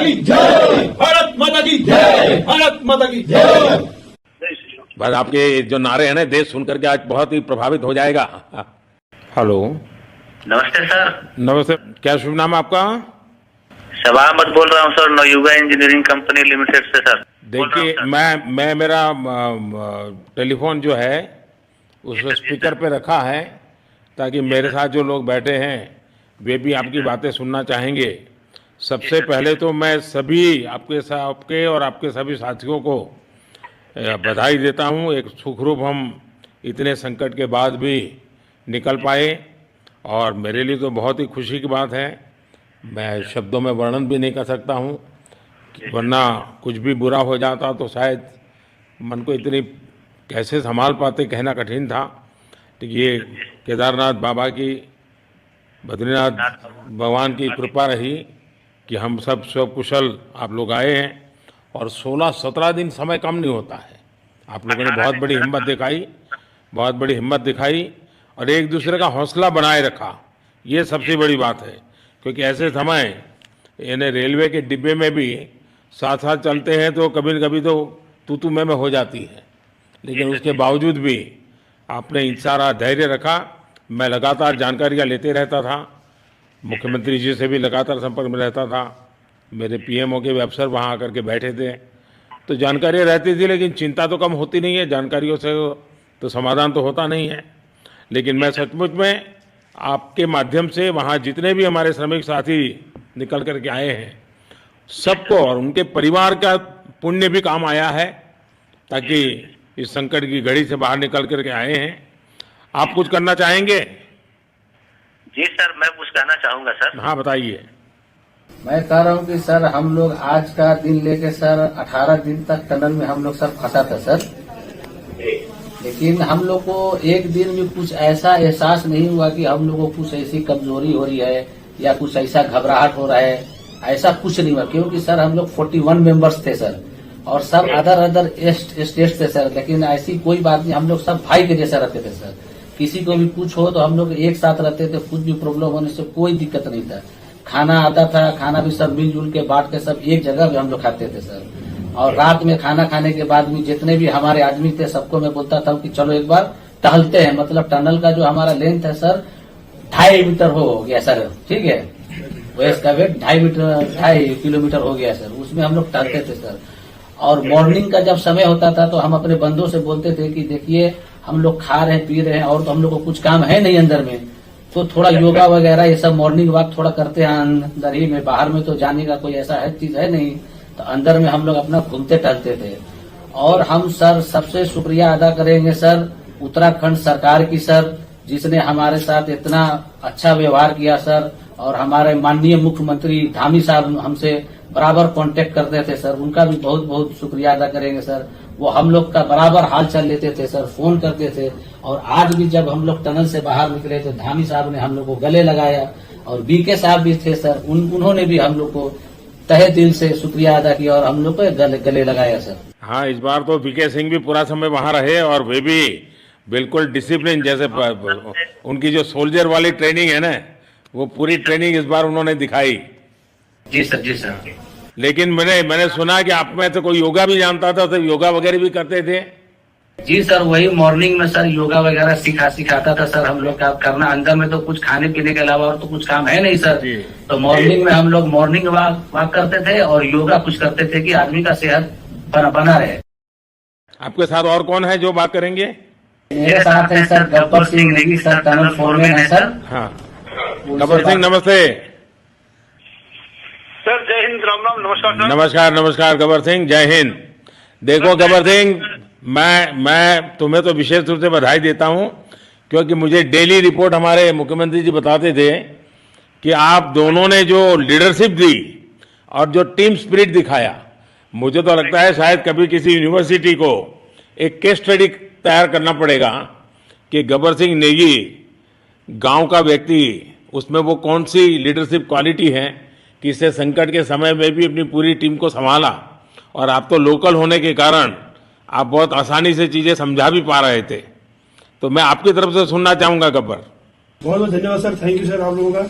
की जय, भारत माता की जय, भारत माता की जय। बस आपके जो नारे हैं ना, देश सुनकर के आज बहुत ही प्रभावित हो जाएगा। हेलो, नमस्ते सर। नमस्ते। क्या शुभ नाम है आपका? शबा अहमद बोल रहा हूँ sir, Navayuga engineering company limited से सर। देखिए, मैं मेरा टेलीफोन जो है उस स्पीकर पे रखा है, ताकि मेरे साथ जो लोग बैठे हैं वे भी आपकी बातें सुनना चाहेंगे। सबसे पहले तो मैं सभी आपके और आपके सभी साथियों को बधाई देता हूं। एक सुखरूप हम इतने संकट के बाद भी निकल पाए, और मेरे लिए तो बहुत ही खुशी की बात है। मैं शब्दों में वर्णन भी नहीं कर सकता हूं, वरना कुछ भी बुरा हो जाता तो शायद मन को इतनी कैसे संभाल पाते, कहना कठिन था। तो ये केदारनाथ बाबा की, बद्रीनाथ भगवान की कृपा रही कि हम सब कुशल आप लोग आए हैं। और 16-17 दिन समय कम नहीं होता है। आप लोगों ने बहुत बड़ी हिम्मत दिखाई, बहुत बड़ी हिम्मत दिखाई, और एक दूसरे का हौसला बनाए रखा। ये सबसे बड़ी बात है, क्योंकि ऐसे समय यानी रेलवे के डिब्बे में भी साथ साथ चलते हैं तो कभी न कभी तो तू मैं हो जाती है, लेकिन उसके बावजूद भी आपने सारा धैर्य रखा। मैं लगातार जानकारियाँ लेते रहता था, मुख्यमंत्री जी से भी लगातार संपर्क में रहता था, मेरे पीएमओ के भी अफसर वहाँ आकर के बैठे थे, तो जानकारियाँ रहती थी, लेकिन चिंता तो कम होती नहीं है। जानकारियों से तो समाधान तो होता नहीं है। लेकिन मैं सचमुच में आपके माध्यम से वहाँ जितने भी हमारे श्रमिक साथी निकल कर के आए हैं, सबको और उनके परिवार का पुण्य भी काम आया है, ताकि इस संकट की घड़ी से बाहर निकल कर के आए हैं। आप कुछ करना चाहेंगे? जी सर, मैं कुछ कहना चाहूंगा सर। हाँ, बताइए। मैं कह रहा हूँ कि सर हम लोग आज का दिन लेके सर 18 दिन तक टनल में हम लोग सब फंसा था सर, लेकिन हम लोग को एक दिन भी कुछ ऐसा एहसास नहीं हुआ कि हम लोगों को कुछ ऐसी कमजोरी हो रही है या कुछ ऐसा घबराहट हो रहा है। ऐसा कुछ नहीं हुआ, क्योंकि सर हम लोग 41 मेंबर्स थे सर, और सब अदर स्टेट थे सर। लेकिन ऐसी कोई बात नहीं, हम लोग सब भाई के जैसा रहते थे सर। किसी को भी कुछ हो तो हम लोग एक साथ रहते थे, कुछ भी प्रॉब्लम होने से कोई दिक्कत नहीं था। खाना आता था, खाना भी सब मिलजुल के बांट के सब एक जगह भी हम लोग खाते थे सर। और रात में खाना खाने के बाद भी जितने भी हमारे आदमी थे सबको मैं बोलता था कि चलो एक बार टहलते हैं। मतलब टनल का जो हमारा लेंथ है सर 2.5 मीटर हो गया सर, ठीक है, वेस्ट का वेट 2.5 किलोमीटर हो गया सर। उसमें हम लोग टहलते थे सर। और मॉर्निंग का जब समय होता था तो हम अपने बंदों से बोलते थे कि देखिए हम लोग खा रहे हैं, पी रहे हैं, और तो हम लोग को कुछ काम है नहीं अंदर में, तो थोड़ा योगा वगैरह ये सब मॉर्निंग वॉक थोड़ा करते हैं अंदर ही में। बाहर में तो जाने का कोई ऐसा चीज है नहीं, तो अंदर में हम लोग अपना घूमते टहलते थे। और हम सर सबसे शुक्रिया अदा करेंगे सर उत्तराखंड सरकार की सर, जिसने हमारे साथ इतना अच्छा व्यवहार किया सर। और हमारे माननीय मुख्यमंत्री धामी साहब हमसे बराबर कांटेक्ट करते थे सर, उनका भी बहुत बहुत शुक्रिया अदा करेंगे सर। वो हम लोग का बराबर हाल चाल लेते थे सर, फोन करते थे। और आज भी जब हम लोग टनल से बाहर निकले तो धामी साहब ने हम लोग को गले लगाया, और बीके साहब भी थे सर, उन्होंने भी हम लोग को तहे दिल से शुक्रिया अदा किया और हम लोग को गले लगाया सर। हाँ, इस बार तो बीके सिंह भी पूरा समय वहाँ रहे, और वे भी बिल्कुल डिसिप्लिन, जैसे उनकी जो सोल्जर वाली ट्रेनिंग है ना, वो पूरी ट्रेनिंग इस बार उन्होंने दिखाई। जी सर, जी सर। लेकिन मैंने सुना कि आप में तो कोई योगा भी जानता था, तो योगा वगैरह भी करते थे? जी सर, वही मॉर्निंग में सर योगा वगैरह सिखाता था सर हम लोग का करना। अंदर में तो कुछ खाने पीने के अलावा और तो कुछ काम है नहीं सर। तो मॉर्निंग में हम लोग मॉर्निंग वॉक करते थे और योगा कुछ करते थे कि आदमी का सेहत बना रहे। आपके साथ और कौन है जो बात करेंगे? मेरे साथ है sir Gabbar Singh Negi sir, tunnel foreman है सर। हाँ, गब्बर सिंह नमस्ते सर। जय हिंद, राम राम, नमस्कार सर। नमस्कार नमस्कार गब्बर सिंह, जय हिंद। देखो गब्बर सिंह, मैं तुम्हें तो विशेष रूप से बधाई देता हूं, क्योंकि मुझे डेली रिपोर्ट हमारे मुख्यमंत्री जी बताते थे कि आप दोनों ने जो लीडरशिप दी और जो टीम स्पिरिट दिखाया, मुझे तो लगता है शायद कभी किसी यूनिवर्सिटी को एक केस स्टडी तैयार करना पड़ेगा कि गब्बर सिंह नेगी गांव का व्यक्ति, उसमें वो कौन सी लीडरशिप क्वालिटी है कि इससे संकट के समय में भी अपनी पूरी टीम को संभाला। और आप तो लोकल होने के कारण आप बहुत आसानी से चीजें समझा भी पा रहे थे। तो मैं आपकी तरफ से सुनना चाहूंगा गब्बर। बहुत बहुत धन्यवाद सर, थैंक यू सर आप लोगों का।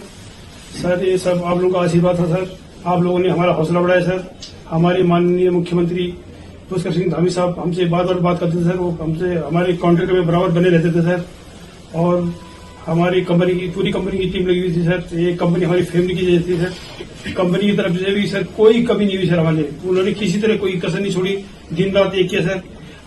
सर ये सब आप लोगों का आशीर्वाद था सर, आप लोगों ने हमारा हौसला बढ़ाया सर। हमारे माननीय मुख्यमंत्री पुष्कर सिंह धामी साहब हमसे बात करते थे सर। वो हमसे हमारे कॉन्ट्रैक्ट में बराबर बने रहते थे सर। और हमारी कंपनी की पूरी कंपनी की टीम लगी हुई थी सर। ये कंपनी हमारी फैमिली की जैसी थी सर। कंपनी की तरफ से भी सर कोई कमी नहीं हुई सर। हमारे उन्होंने किसी तरह कोई कसर नहीं छोड़ी, दिन रात एक किया सर।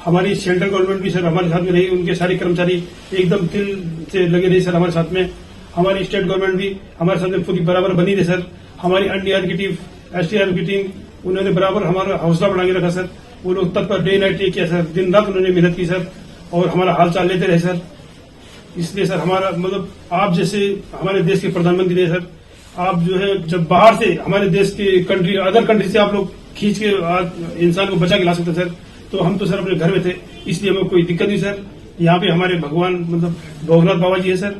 हमारी सेंट्रल गवर्नमेंट भी सर हमारे साथ में रही, उनके सारे कर्मचारी एकदम दिल से लगे रहे सर हमारे साथ में। हमारी स्टेट गवर्नमेंट भी हमारे साथ में पूरी बराबर बनी रही सर। हमारी एनडीआर की टीम, एसडीआर की टीम, उन्होंने बराबर हमारा हौसला बढ़ा के रखा सर। वो लोग तत्पर डे नाइट एक किया सर, दिन रात उन्होंने मेहनत की सर और हमारा हाल चाल लेते रहे सर। इसलिए सर हमारा मतलब आप जैसे हमारे देश के प्रधानमंत्री है सर। आप जो है जब बाहर से हमारे देश के कंट्री अदर कंट्री से आप लोग खींच के इंसान को बचा के ला सकते सर, तो हम तो सर अपने घर में थे, इसलिए हमें कोई दिक्कत नहीं सर। यहाँ पे हमारे भगवान मतलब भोगनाथ बाबा जी है सर,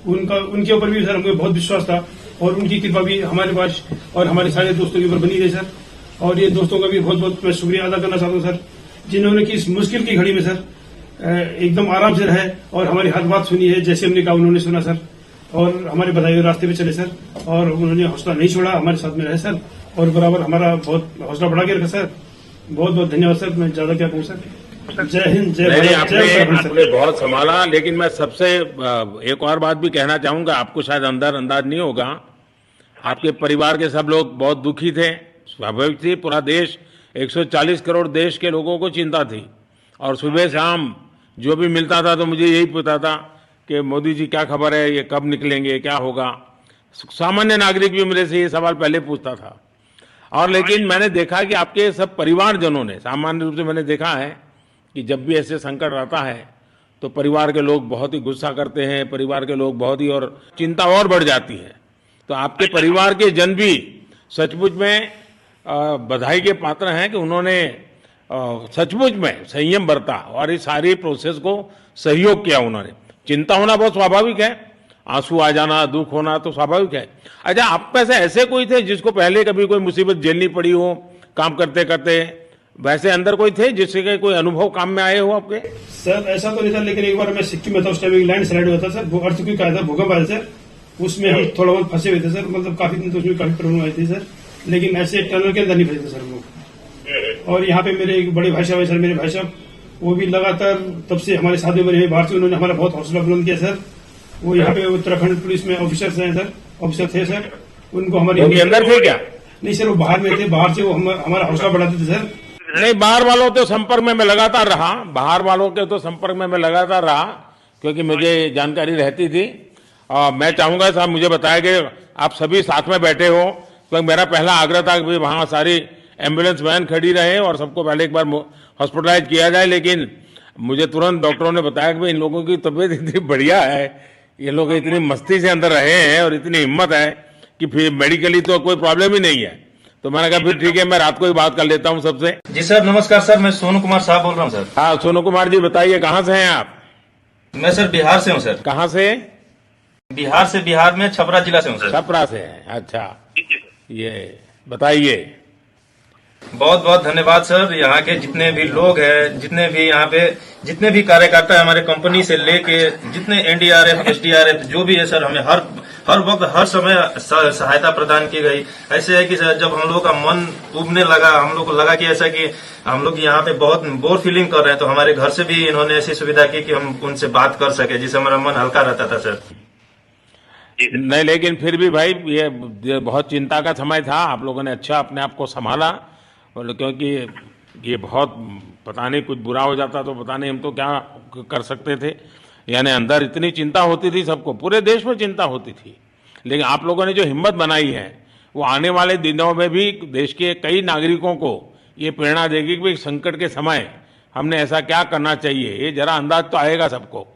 उनके ऊपर भी सर हमें बहुत विश्वास था और उनकी कृपा भी हमारे पास और हमारे सारे दोस्तों के ऊपर बनी रही सर। और ये दोस्तों का भी बहुत बहुत मैं शुक्रिया अदा करना चाहता हूँ सर, जिन्होंने कि इस मुश्किल की घड़ी में सर एकदम आराम से रहे और हमारी हर बात सुनी है, जैसे हमने कहा उन्होंने सुना सर और हमारे बताए हुए रास्ते पे चले सर। और उन्होंने हौसला नहीं छोड़ा, हमारे साथ में रहे सर और बराबर हमारा बहुत हौसला बढ़ा के रखा सर। बहुत बहुत धन्यवाद सर। मैं ज्यादा क्या कहूँ सर। जय हिंद, जय नहीं, भारत, जय उत्तराखंड आपने सर। बहुत संभाला, लेकिन मैं सबसे एक और बात भी कहना चाहूंगा। आपको शायद अंदाज नहीं होगा, आपके परिवार के सब लोग बहुत दुखी थे, स्वाभाविक थी। पूरा देश 140 करोड़ देश के लोगों को चिंता थी और सुबह शाम जो भी मिलता था तो मुझे यही पूछता था कि मोदी जी क्या खबर है, ये कब निकलेंगे, क्या होगा। सामान्य नागरिक भी मेरे से ये सवाल पहले पूछता था। और लेकिन मैंने देखा कि आपके सब परिवारजनों ने, सामान्य रूप से मैंने देखा है कि जब भी ऐसे संकट आता है तो परिवार के लोग बहुत ही गुस्सा करते हैं, परिवार के लोग बहुत ही और चिंता और बढ़ जाती है। तो आपके परिवार के जन भी सचमुच में बधाई के पात्र हैं कि उन्होंने सचमुच में संयम बरता और इस सारी प्रोसेस को सहयोग किया उन्होंने। चिंता होना बहुत स्वाभाविक है, आंसू आ जाना, दुख होना तो स्वाभाविक है। अच्छा, आप में से ऐसे कोई थे जिसको पहले कभी कोई मुसीबत झेलनी पड़ी हो काम करते करते? वैसे अंदर कोई थे जिसके कोई अनुभव काम में आए हो आपके? सर ऐसा तो नहीं था, लेकिन एक बार मैं सिक्किम में था, उस टाइम एक लैंड स्लाइड हुआ था सर, वो अर्थक्वेक आया था, भूकंप आया सर। उसमें हम थोड़ा बहुत फंसे हुए थे सर, मतलब काफी दिन तो उसमें काफी प्रॉब्लम आई थी सर, लेकिन ऐसे टनल के अंदर नहीं फंसे थे सर हम लोग। और यहाँ पे मेरे एक बड़े भाई साहब है सर, मेरे भाई साहब वो भी लगातार तब से हमारे साथ में रहे बाहर से, उन्होंने हमारा बहुत हौसला बुलंद किया सर। वो यहाँ पे उत्तराखंड पुलिस में ऑफिसर्स हैं सर, ऑफिसर थे सर, उनको हमारी अंदर थे क्या? नहीं सर, वो बाहर में थे, बाहर से वो हमारा हौसला बढ़ाते थे सर। नहीं, बाहर वालों के संपर्क में मैं लगातार रहा, बाहर वालों के तो संपर्क में मैं लगातार रहा क्योंकि मुझे जानकारी रहती थी। और मैं चाहूंगा साहब, मुझे बताया कि आप सभी साथ में बैठे हो, क्योंकि मेरा पहला आग्रह था कि वहाँ सारी एम्बुलेंस वैन खड़ी रहे और सबको पहले एक बार हॉस्पिटलाइज किया जाए। लेकिन मुझे तुरंत डॉक्टरों ने बताया कि भाई इन लोगों की तबीयत इतनी बढ़िया है, ये लोग इतनी मस्ती से अंदर रहे हैं और इतनी हिम्मत है कि फिर मेडिकली तो कोई प्रॉब्लम ही नहीं है। तो मैंने कहा फिर ठीक है, मैं रात को ही बात कर लेता हूँ सबसे। जी सर, नमस्कार सर, मैं सोनू कुमार साहब बोल रहा हूँ सर। हाँ सोनू कुमार जी, बताइए कहाँ से हैं आप? मैं सर बिहार से हूँ सर। कहाँ से? बिहार में छपरा जिला से हूँ सर। छपरा से हैं, अच्छा। ये बताइए। बहुत बहुत धन्यवाद सर। यहाँ के जितने भी लोग हैं, जितने भी यहाँ पे जितने भी कार्यकर्ता है हमारे कंपनी से लेके, जितने एनडीआरएफ एसडीआरएफ जो भी है सर, हमें हर वक्त हर समय सहायता प्रदान की गई। ऐसे है कि सर जब हम लोग का मन उबने लगा, हम लोग को लगा कि ऐसा कि हम लोग यहाँ पे बहुत बोर फीलिंग कर रहे हैं, तो हमारे घर से भी इन्होंने ऐसी सुविधा की कि हम उनसे बात कर सके, जिससे हमारा मन हल्का रहता था सर। नहीं, लेकिन फिर भी भाई ये बहुत चिंता का समय था, आप लोगों ने अच्छा अपने आप को संभाला, क्योंकि ये बहुत पता नहीं कुछ बुरा हो जाता तो पता नहीं हम तो क्या कर सकते थे। यानी अंदर इतनी चिंता होती थी, सबको पूरे देश में चिंता होती थी, लेकिन आप लोगों ने जो हिम्मत बनाई है वो आने वाले दिनों में भी देश के कई नागरिकों को ये प्रेरणा देगी कि भाई संकट के समय हमने ऐसा क्या करना चाहिए। ये जरा अंदाज तो आएगा सबको।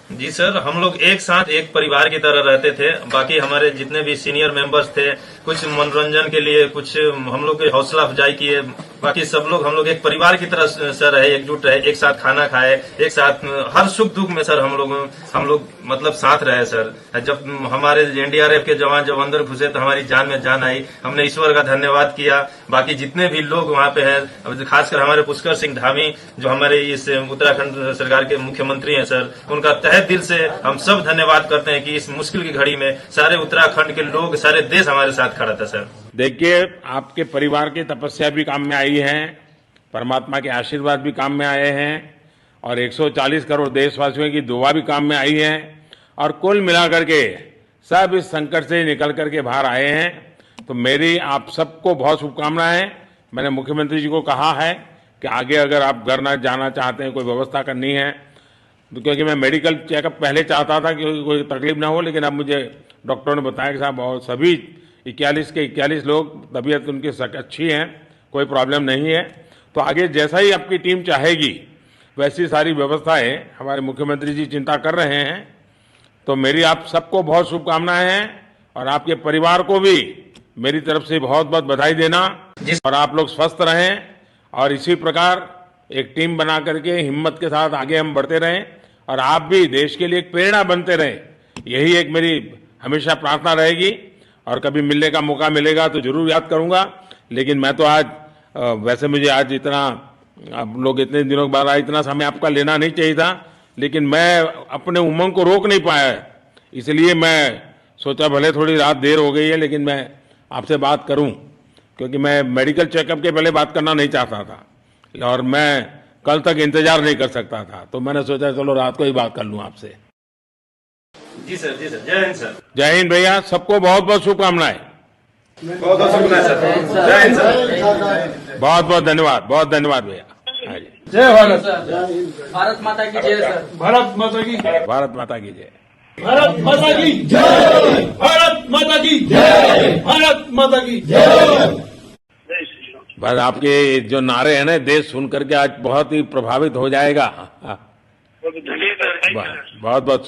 जी सर, हम लोग एक साथ एक परिवार की तरह रहते थे। बाकी हमारे जितने भी सीनियर मेंबर्स थे, कुछ मनोरंजन के लिए, कुछ हम लोग की हौसला अफजाई किए, बाकी सब लोग हम लोग एक परिवार की तरह सर रहे, एकजुट रहे, एक साथ खाना खाए, एक साथ हर सुख दुख में सर हम लोग मतलब साथ रहे सर। जब हमारे एनडीआरएफ के जवान जब अंदर घुसे तो हमारी जान में जान आई, हमने ईश्वर का धन्यवाद किया। बाकी जितने भी लोग वहाँ पे हैं, खासकर हमारे पुष्कर सिंह धामी जो हमारे इस उत्तराखंड सरकार के मुख्यमंत्री हैं सर, उनका तहे दिल से हम सब धन्यवाद करते हैं कि इस मुश्किल की घड़ी में सारे उत्तराखंड के लोग, सारे देश हमारे साथ खड़ा था सर। देखिए, आपके परिवार की तपस्या भी काम में आई है, परमात्मा के आशीर्वाद भी काम में आए हैं और 140 करोड़ देशवासियों की दुआ भी काम में आई है और कुल मिलाकर के सब इस संकट से निकल करके बाहर आए हैं। तो मेरी आप सबको बहुत शुभकामनाएं। मैंने मुख्यमंत्री जी को कहा है कि आगे अगर आप घर न जाना चाहते हैं, कोई व्यवस्था करनी है, क्योंकि मैं मेडिकल चेकअप पहले चाहता था कि कोई तकलीफ ना हो, लेकिन अब मुझे डॉक्टरों ने बताया कि साहब और सभी 41 के 41 लोग तबीयत उनकी अच्छी है, कोई प्रॉब्लम नहीं है। तो आगे जैसा ही आपकी टीम चाहेगी वैसी सारी व्यवस्थाएं हमारे मुख्यमंत्री जी चिंता कर रहे हैं। तो मेरी आप सबको बहुत शुभकामनाएं हैं और आपके परिवार को भी मेरी तरफ से बहुत बहुत बधाई देना और आप लोग स्वस्थ रहें और इसी प्रकार एक टीम बना करके हिम्मत के साथ आगे हम बढ़ते रहें और आप भी देश के लिए एक प्रेरणा बनते रहें। यही एक मेरी हमेशा प्रार्थना रहेगी और कभी मिलने का मौका मिलेगा तो जरूर याद करूंगा। लेकिन मैं तो आज वैसे मुझे आज इतना, आप लोग इतने दिनों के बाद आए, इतना समय आपका लेना नहीं चाहिए था, लेकिन मैं अपने उमंग को रोक नहीं पाया, इसलिए मैं सोचा भले थोड़ी रात देर हो गई है लेकिन मैं आपसे बात करूं, क्योंकि मैं मेडिकल चेकअप के पहले बात करना नहीं चाहता था और मैं कल तक इंतजार नहीं कर सकता था। तो मैंने सोचा चलो रात को ही बात कर लूं आपसे। जी सर, जी सर, जय हिंद सर। जय हिंद भैया, सबको बहुत बहुत शुभकामनाएं। बहुत बहुत शुक्रिया सर, जय हिंद सर। बहुत बहुत धन्यवाद, बहुत धन्यवाद भैया। हाँ जी, जय भारत। भारत माता की जय सर। भारत माता की, भारत माता की जय। भारत माता की जय, भारत माता की जय, भारत माता की जय। बस आपके जो नारे हैं ना, देश सुन करके आज बहुत ही प्रभावित हो जाएगा। बहुत बहुत शुक्रिया।